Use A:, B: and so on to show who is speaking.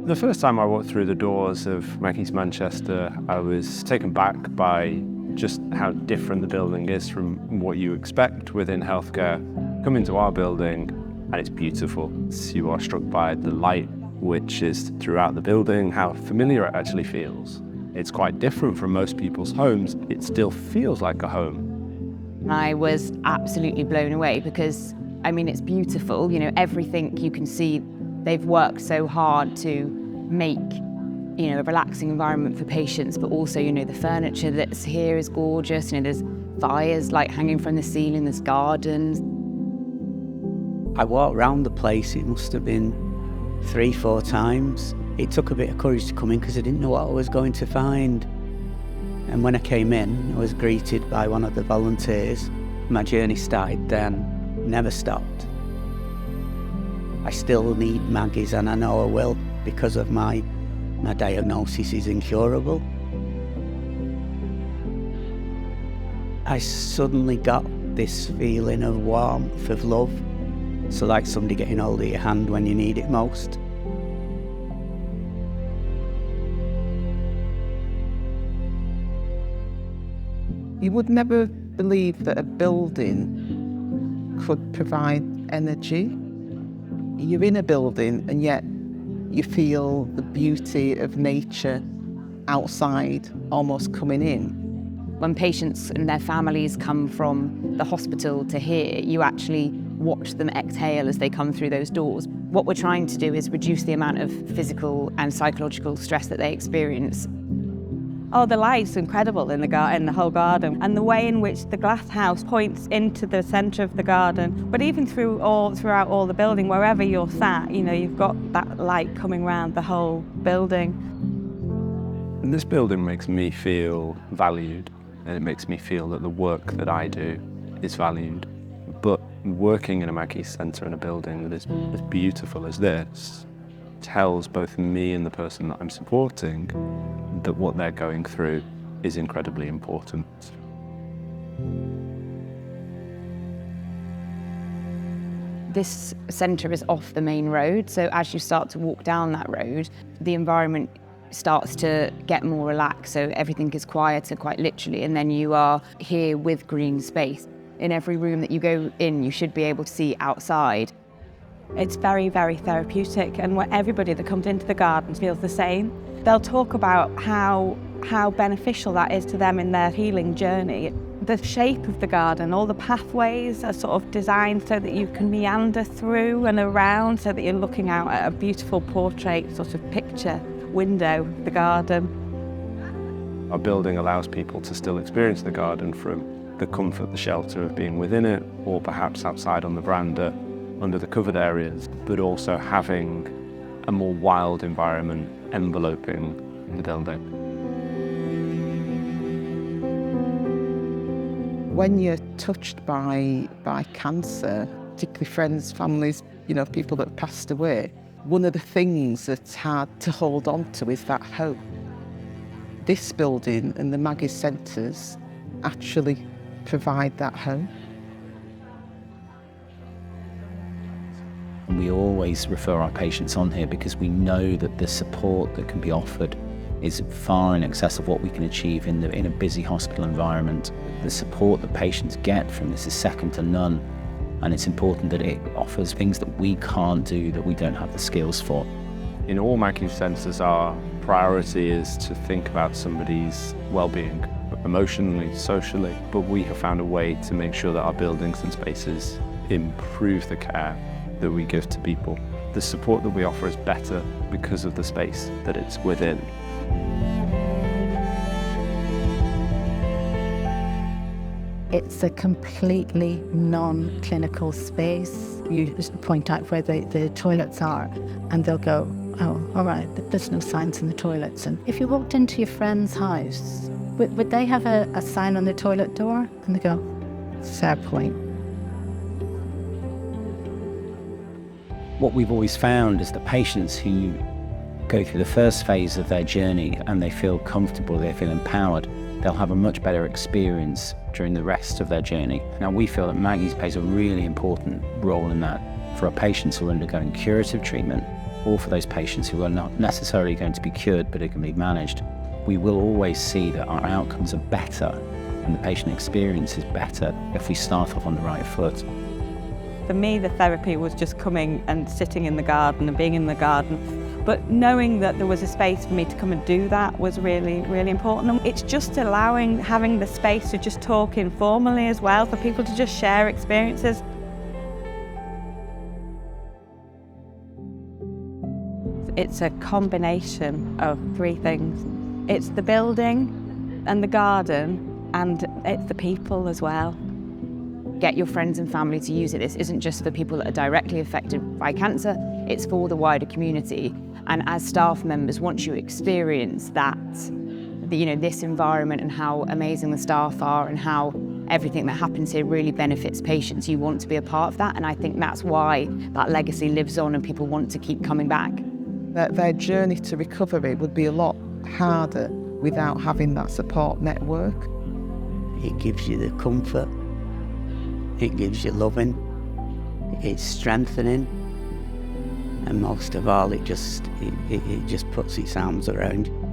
A: The first time I walked through the doors of Maggie's Manchester, I was taken back by just how different the building is from what you expect within healthcare. Come into our building and it's beautiful. You are struck by the light which is throughout the building, how familiar it actually feels. It's quite different from most people's homes. It still feels like a home.
B: I was absolutely blown away because, I mean, it's beautiful. You know, everything you can see, they've worked so hard to make, you know, a relaxing environment for patients, but also, you know, the furniture that's here is gorgeous. You know, there's fires like hanging from the ceiling, there's gardens.
C: I walked around the place, it must have been 3-4 times. It took a bit of courage to come in because I didn't know what I was going to find. And when I came in, I was greeted by one of the volunteers. My journey started then, never stopped. I still need Maggie's and I know I will because of my diagnosis is incurable. I suddenly got this feeling of warmth, of love. So like somebody getting hold of your hand when you need it most.
D: You would never believe that a building could provide energy. You're in a building and yet you feel the beauty of nature outside almost coming in.
B: When patients and their families come from the hospital to here, you actually watch them exhale as they come through those doors. What we're trying to do is reduce the amount of physical and psychological stress that they experience.
E: Oh, the light's incredible in the whole garden, and the way in which the glass house points into the centre of the garden. But even throughout all the building, wherever you're sat, you know, you've got that light coming around the whole building.
A: And this building makes me feel valued, and it makes me feel that the work that I do is valued. But working in a Maggie Centre in a building that is as beautiful as this tells both me and the person that I'm supporting that what they're going through is incredibly important.
B: This centre is off the main road, so as you start to walk down that road, the environment starts to get more relaxed, so everything is quieter, quite literally, and then you are here with green space. In every room that you go in, you should be able to see outside.
E: It's very, very therapeutic, and everybody that comes into the garden feels the same. They'll talk about how beneficial that is to them in their healing journey. The shape of the garden, all the pathways are sort of designed so that you can meander through and around, so that you're looking out at a beautiful portrait sort of picture window of the garden.
A: Our building allows people to still experience the garden from the comfort, the shelter of being within it, or perhaps outside on the veranda under the covered areas, but also having a more wild environment enveloping the building.
D: When you're touched by cancer, particularly friends, families, you know, people that have passed away, one of the things that's hard to hold on to is that hope. This building and the Maggie Centres actually provide that hope.
F: We always refer our patients on here because we know that the support that can be offered is far in excess of what we can achieve in a busy hospital environment. The support that patients get from this is second to none, and it's important that it offers things that we can't do, that we don't have the skills for.
A: In all Maggie Centres, our priority is to think about somebody's well-being, emotionally, socially, but we have found a way to make sure that our buildings and spaces improve the care that we give to people. The support that we offer is better because of the space that it's within.
G: It's a completely non-clinical space. You just point out where the toilets are and they'll go, oh, all right, there's no signs in the toilets. And if you walked into your friend's house, would they have a sign on the toilet door? And they go, fair point.
F: What we've always found is that patients who go through the first phase of their journey and they feel comfortable, they feel empowered, they'll have a much better experience during the rest of their journey. Now, we feel that Maggie's plays a really important role in that for our patients who are undergoing curative treatment, or for those patients who are not necessarily going to be cured but it can be managed, we will always see that our outcomes are better and the patient experience is better if we start off on the right foot.
E: For me, the therapy was just coming and sitting in the garden and being in the garden. But knowing that there was a space for me to come and do that was really, really important. And it's just having the space to just talk informally as well, for people to just share experiences. It's a combination of three things. It's the building and the garden, and it's the people as well.
B: Get your friends and family to use it. This isn't just for people that are directly affected by cancer, it's for the wider community. And as staff members, once you experience that, this environment and how amazing the staff are and how everything that happens here really benefits patients, you want to be a part of that. And I think that's why that legacy lives on and people want to keep coming back.
D: Their journey to recovery would be a lot harder without having that support network.
C: It gives you the comfort, it gives you loving, it's strengthening, and most of all, it just puts its arms around you.